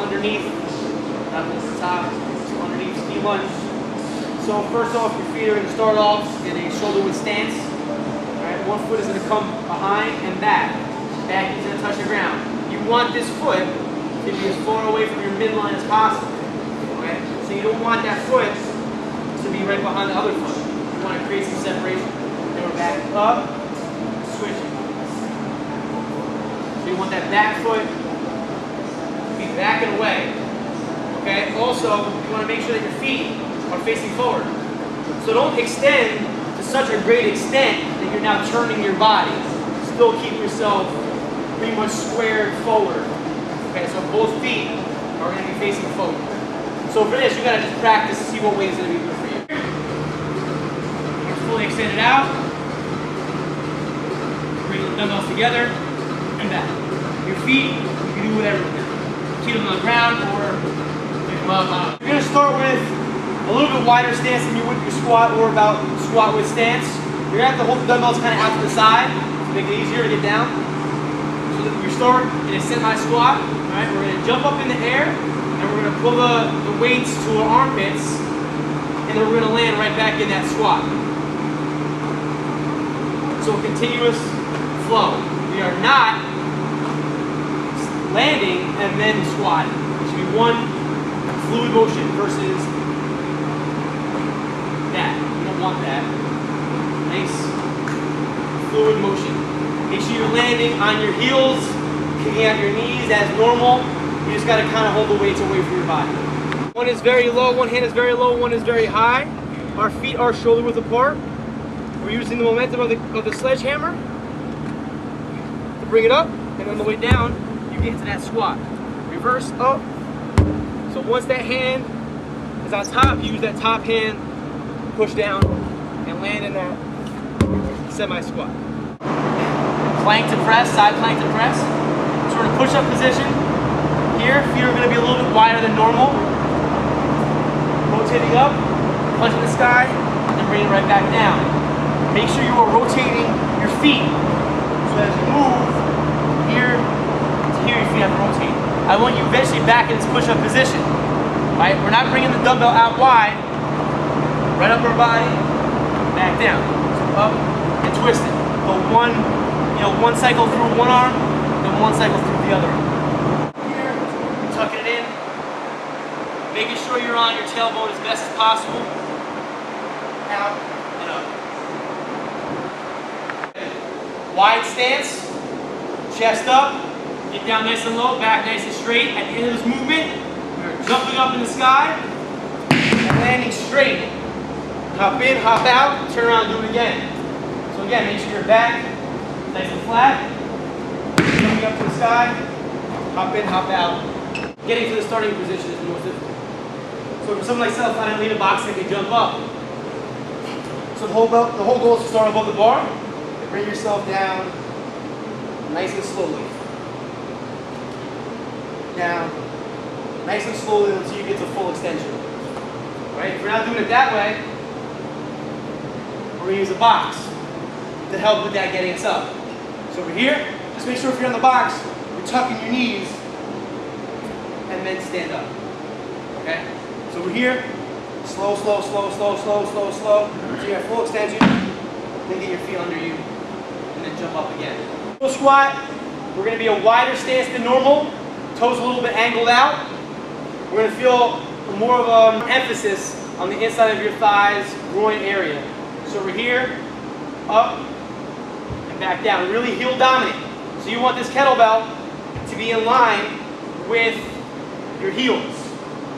underneath, not this top, so underneath ski lunge. So first off, your feet are going to start off in a shoulder width stance. Alright, one foot is going to come behind and back. Back is going to touch the ground. You want this foot to be as far away from your midline as possible. Okay? So you don't want that foot to be right behind the other foot. You want to create some separation. Then we're back up, switching. So you want that back foot to be back and away. Okay? Also, you want to make sure that your feet are facing forward. So don't extend to such a great extent that you're now turning your body. Still keep yourself pretty much squared forward. Okay, so both feet are going to be facing forward. So for this, you got to just practice to see what way is going to be good for you. You're fully extended out. Bring the dumbbells together and back. Your feet, you can do whatever with them. Keep them on the ground or pick them up. You're going to start with a little bit wider stance than you would your squat or about squat with stance. You're going to have to hold the dumbbells kind of out to the side to make it easier to get down. So that you start in a semi-squat. Right? We're going to jump up in the air and we're going to pull the weights to our armpits and then we're going to land right back in that squat. So a continuous flow. We are not landing and then squatting. It should be one fluid motion versus that. You don't want that. Nice fluid motion. Make sure you're landing on your heels, kicking out your knees as normal. You just got to kind of hold the weights away from your body. One is very low, one hand is very low, one is very high. Our feet are shoulder width apart. We're using the momentum of the sledgehammer to bring it up, and on the way down, you get into that squat. Reverse up. So once that hand is on top, you use that top hand, push down, and land in that semi-squat. Plank to press, side plank to press. So we're in a push-up position. Here, feet are going to be a little bit wider than normal. Rotating up, punch in the sky, and then bring it right back down. Make sure you are rotating your feet. So as you move, here to here, your feet have to rotate. I want you eventually back in this push-up position. Right? We're not bringing the dumbbell out wide. Right up our body, back down. So up and twist it. Go one cycle through one arm, then one cycle through the other arm. Here, tucking it in, making sure you're on your tailbone as best as possible. Out and up. Wide stance, chest up, get down nice and low, back nice and straight. At the end of this movement, we're jumping up in the sky and landing straight. Hop in, hop out, turn around and do it again. So again, make sure your back nice and flat. Jumping up to the sky, hop in, hop out. Getting to the starting position is the most difficult. So for someone like myself, I don't need a box that can jump up. So the whole goal is to start above the bar and bring yourself down nice and slowly. Down, nice and slowly until you get to full extension. Right? If you're not doing it that way, we're going to use a box to help with that getting us up. So over here, just make sure if you're on the box, you're tucking your knees and then stand up. Okay? So we're here, slow, slow, slow, slow, slow, slow, slow. So you have full extension, then get your feet under you, and then jump up again. Full squat, we're going to be a wider stance than normal, toes a little bit angled out. We're going to feel more of an emphasis on the inside of your thighs, groin area. So we're here, up, and back down. Really heel dominant. So you want this kettlebell to be in line with your heels.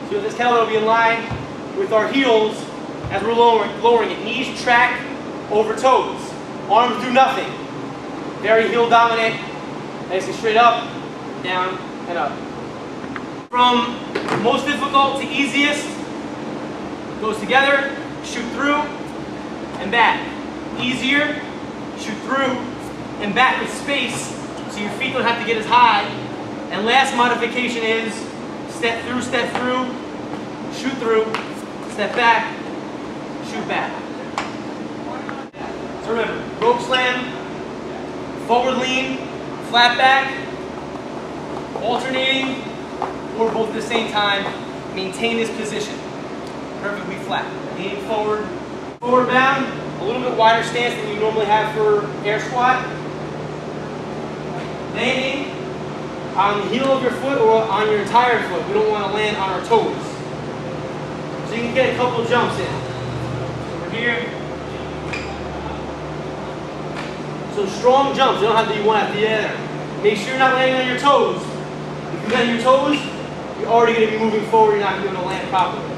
So this kettlebell will be in line with our heels as we're lowering it. Knees track over toes. Arms do nothing. Very heel dominant. Nice and straight up, down, and up. From most difficult to easiest, goes together, shoot through, and back. Easier, shoot through, and back with space, so your feet don't have to get as high. And last modification is step through, shoot through, step back, shoot back. So remember, rope slam, forward lean, flat back, alternating, or both at the same time. Maintain this position. Perfectly flat. Leaning forward, forward bound, a little bit wider stance than you normally have for air squat. Landing on the heel of your foot or on your entire foot. We don't want to land on our toes. So you can get a couple jumps in. Over here. So strong jumps. You don't have to do one after the other. Make sure you're not landing on your toes. If you land on your toes, you're already going to be moving forward. You're not going to be able to land properly.